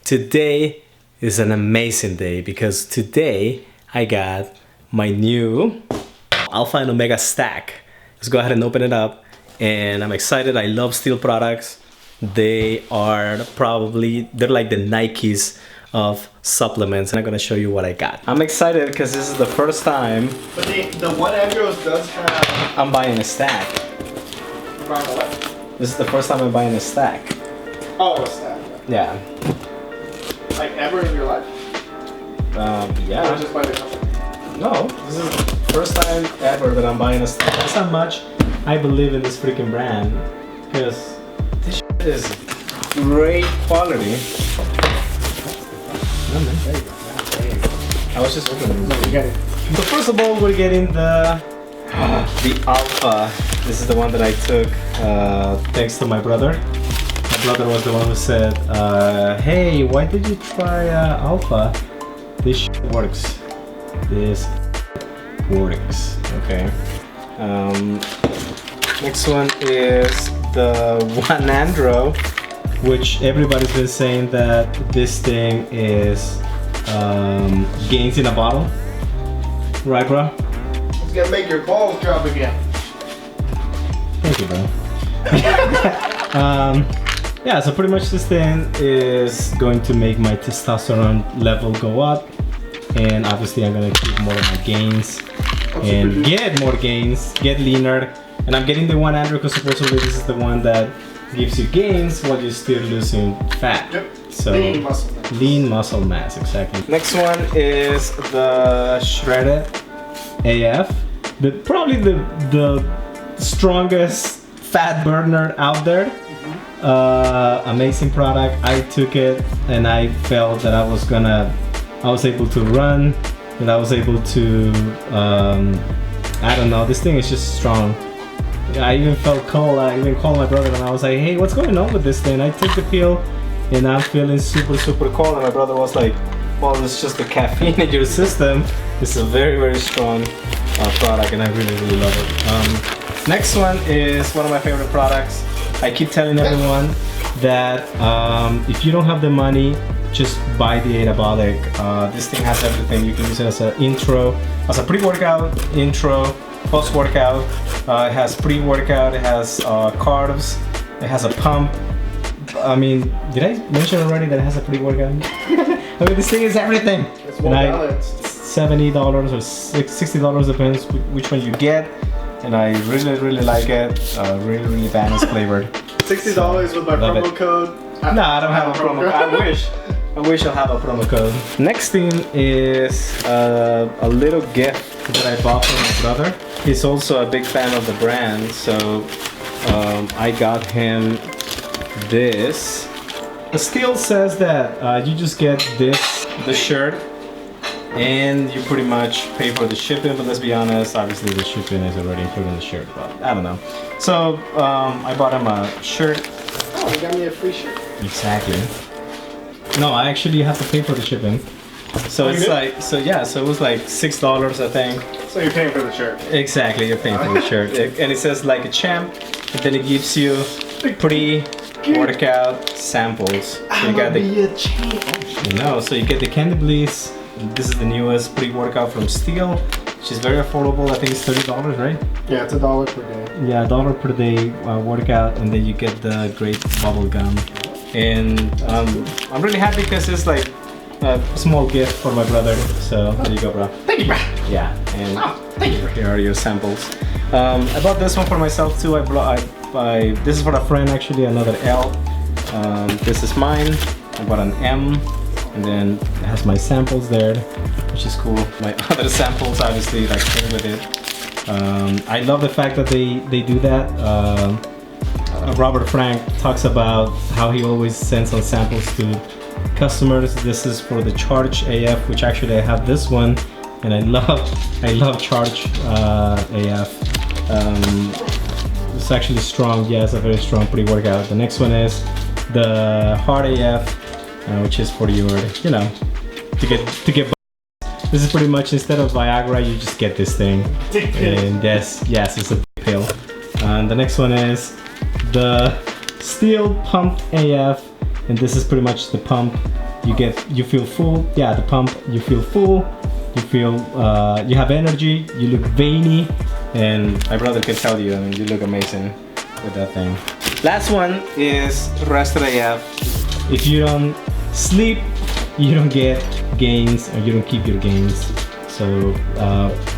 Today is an amazing day because today I got my new Alpha and Omega stack. Let's go ahead and open it up, and I'm excited. I love steel products. They're like the Nikes of supplements, and I'm gonna show you what I got. I'm excited because this is the first time. But the one Andros does have. I'm buying a stack. You're buying a what? This is the first time I'm buying a stack. Oh, a stack. Yeah. Like ever in your life? Yeah. Or just by the company? No, this is the first time ever that I'm buying a stack. That's how much I believe in this freaking brand, because this shit is great quality. No, man. There you go. There you go. I was just opening it. You get it. So first of all, we're getting the Alpha. This is the one that I took thanks to my brother. My brother was the one who said, hey, why did you try Alpha? This shit works. This works. Okay. Next one is the One Andro, which everybody's been saying that this thing is gains in a bottle. Right, bro? It's gonna make your balls drop again. Thank you, bro. Yeah, so pretty much this thing is going to make my testosterone level go up, and obviously I'm gonna keep more of my gains and get more gains, get leaner. And I'm getting the One Andro because supposedly this is the one that gives you gains while you're still losing fat. Yep. So Lean muscle mass. Lean muscle mass, exactly. Next one is the Shredded AF. Probably the strongest fat burner out there. Amazing product. I took it and I felt that I was able to run, and I was able to I don't know, this thing is just strong. I even felt cold. I even called my brother and I was like, hey, what's going on with this thing? I took the pill and I'm feeling super cold, and my brother was like, well, it's just the caffeine in your system. It's a very strong product, and I really love it. Next one is one of my favorite products. I keep telling everyone that if you don't have the money, just buy the ADA-BOLIC. This thing has everything. You can use it as an intro, as a pre-workout, intro, post-workout. It has pre-workout, it has carbs, it has a pump. I mean, did I mention already that it has a pre-workout? I mean, this thing is everything. It's well balanced. $70 or $60 depends which one you get, and I really like it. Really balanced flavored. $60 with my promo code. No, I don't have a promo code. I wish I'll have a promo code. Next thing is a little gift that I bought from my brother. He's also a big fan of the brand, so I got him this. The still says that you just get the shirt, and you pretty much pay for the shipping, but let's be honest, obviously the shipping is already included in the shirt, but I don't know. So I bought him a shirt. Oh, you got me a free shirt. Exactly. No, I actually have to pay for the shipping. So it's like, so it was like $6, I think. So you're paying for the shirt. Exactly, you're paying for the shirt. And it says like a champ, and then it gives you pre-workout samples. So you got the so you get the Candy Bliss. This is the newest pre-workout from Steel, which is very affordable. I think it's $30, right? Yeah, it's $1 per day. Yeah, $1 per day workout, and then you get the great bubble gum. And I'm really happy because it's like a small gift for my brother. So there you go, bro. Thank you, bro. Yeah, and thank you. Here are your samples. I bought this one for myself too. This is for a friend actually, another L. This is mine. I bought an M, and then it has my samples there, which is cool. My other samples obviously like came with it. I love the fact that they do that. Robert Frank talks about how he always sends some samples to customers. This is for the Charge AF, which actually I have this one, and I love Charge AF. It's actually strong. Yeah, it's a very strong pre-workout. The next one is the Hard AF, which is for your, you know, to get. This is pretty much, instead of Viagra, you just get this thing. And yes, it's a big pill. And the next one is the Steel Pumped AF. and this is pretty much the pump. You feel full. Yeah, the pump, you feel full. You feel, you have energy, you look veiny, and my brother can tell you, I mean, you look amazing with that thing. Last one is Rested AF. If you don't sleep, you don't get gains, or you don't keep your gains. So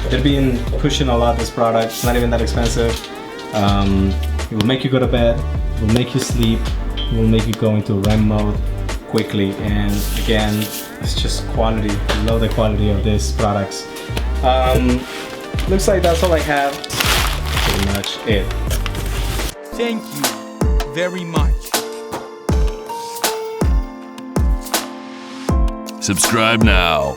they've been pushing a lot this product. It's not even that expensive. It will make you go to bed, it will make you sleep, it will make you go into REM mode quickly, and again, it's just quality. I love the quality of these products. Looks like that's all I have. Pretty much it. Thank you very much. Subscribe now.